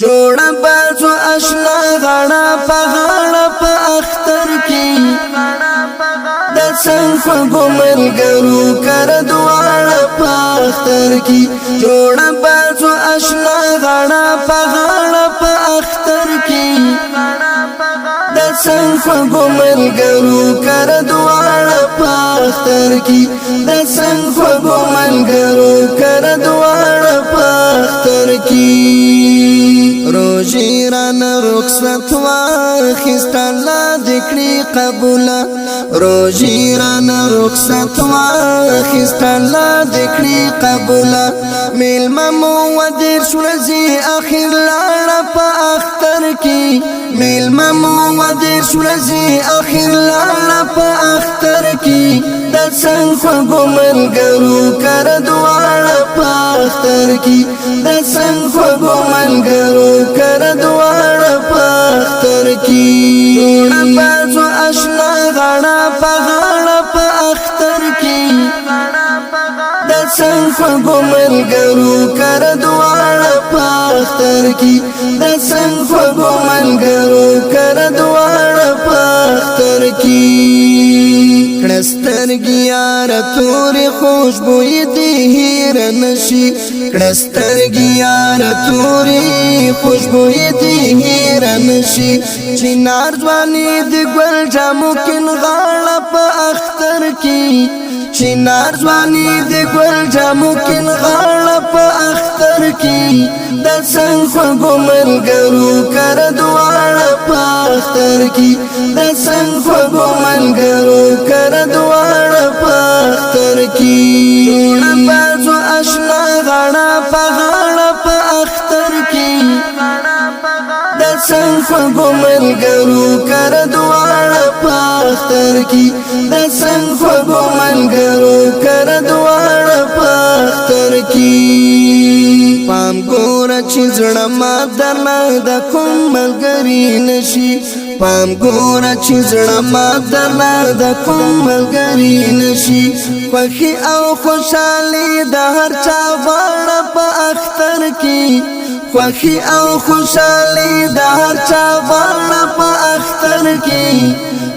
جوړه بازو آشنا غاړه په غاړه په اختر کې د څنګ خوږو ملګرو کره دواړه په اختر کې جوړه بازو آشنا غاړه په غاړه په اختر کې د څنګ خوږو ملګرو کره دواړه په اختر کې د څنګ خوږو ملګرو کره دواړه په اختر کې روزي رانه رخصت واخیست الله دې کړي قبول روزي رانه رخصت واخیست الله دې کړي قبول میلمه مو ودیر شورزي اخر لاړه په اختر کې میلمه مو ودیر شورزي اخر لاړه په اختر کې د څنګ خوږو ملګرو کره دواړه په اختر کې د څنګ خوږو ملګرو کره دواړه په اختر کې جوړه بازو آشنا غاړه په غاړه په اختر کې د څنګ خوږو ملګرو کره دواړه په اختر کې د څنګ خوږو ملګرو کره دواړه په اختر کې کړسترګي یار تورې خوشبوې دې هیر نشي کړسترګي یار تورې خوشبوې دې هیر نشي چنار ځواني د ګل جامو کین غاړه په اختر کې چنار ځواني د ګل جامو کین غاړه په اختر کې د څنګ خوږو ملګرو کره دواړه په اختر کې د څنګ خوږو ملګرو کره دواړه په اختر کې جوړه بازو آشنا غاړه په غاړه په اختر کې د څنګ خوږو ملګرو کره دواړه په اختر کې د څنګ خوږو ملګرو کره دواړه په اختر کې پام ګوره چې زړه ما درنه د کوم ملګري نشي پام ګوره چې زړه ما درنه د کوم ملګري نشي خوښي او خوشحالي د هر چا غواړه په اختر کې خوښي او خوشحالي د هر چا غواړه په اختر کې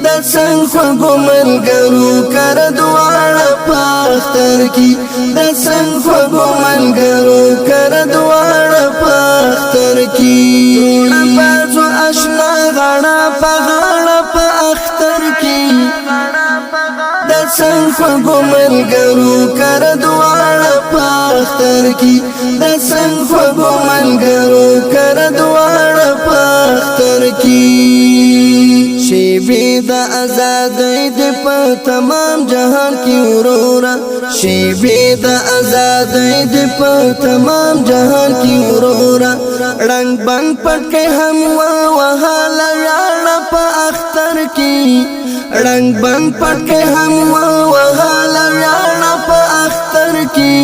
د څنګ خوږو ملګرو کره دواړه په اختر کې د څنګ خوږو ملګرو کره دواړه په اختر کې جوړه بازو آشنا غاړه په غاړه په اختر کې د څنګ خوږو ملګرو کره دواړه په اختر کې د څنګ خوږو ملګرو کره دواړه په اختر کې شیبې د آزادۍ د په تمام جهان کې ورورا شیبې د آزادۍ د په تمام جهان کې ورورا رنگ بنگ پټکې هم وهاله یاړه په اختر کې رنگ بنگ پټکې هم وهاله یاړه په اختر کې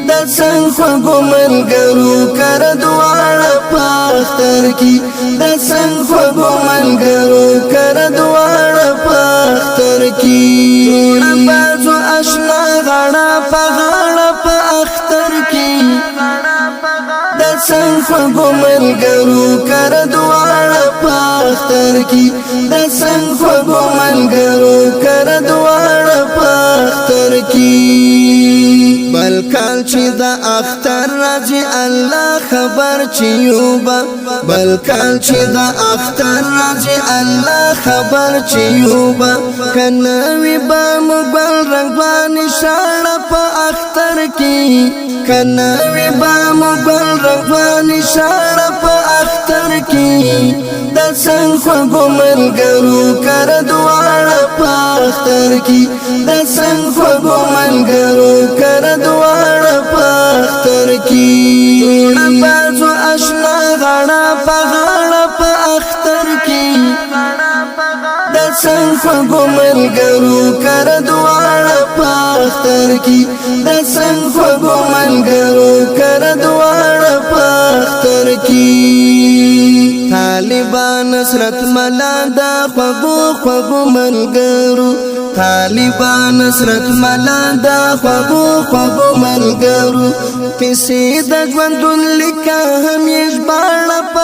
د څنګ خوږو ملګرو کره دواړه په اختر کې د څنګ خوږو ملګرو کره دواړه په اختر کې جوړه بازو آشنا غاړه په غاړه په اختر کې د څنګ خوږو ملګرو کره دواړه په اختر کې د څنګ خوږو ملګرو کره دواړه په اختر کې بل کال چې د اختر راځي الله خبر چې یوبا بل کال چې د اختر راځي الله خبر چې یوبا کنه وی با مغل رنگ باندې شاړه په اختر کې کنه وی با مغل رنگ باندې شاړه په اختر کې د څنګ خوږو ملګرو کره دواړه په اختر کې د څنګ خوږو ملګرو کره دواړه په اختر کې جوړه بازو آشنا غاړه په غاړه په اختر کې د څنګ خوږو ملګرو کره دواړه په اختر کې د څنګ خوږو ملګرو کره دواړه په اختر کې طالبان نصرت ملا دا خوږو خوږو ملګرو طالبان نصرت ملا دا خوږو خوږو ملګرو کیسې د ژوندون لیکه هم یې ژباړه په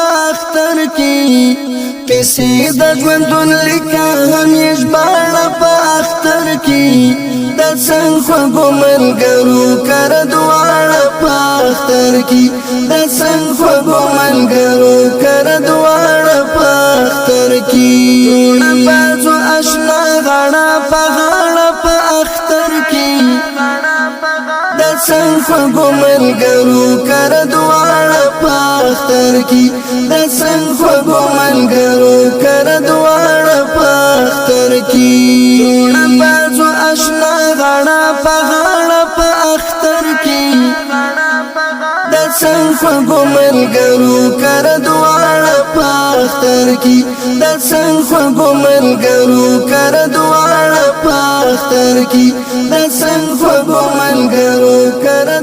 کسی د ژوندون لیکه همیش باړه په اختر کې د څنګ خوږو ملګرو کره دواړه په اختر کې د څنګ خوږو ملګرو کره دواړه په اختر کې روڼه بازو اشنا غاړه په غاړه په اختر کې د څنګ خوږو ملګرو کره دواړه په اختر کې د څنګ خوږو ملګرو کره دواړه په اختر کې روڼه بازو اشنا غاړه په غاړه په اختر کې د څنګ خوږو ملګرو کره دواړه په اختر کې د څنګ خوږو ملګرو کره دواړه په اختر کې د څنګ خوږو ملګرو کره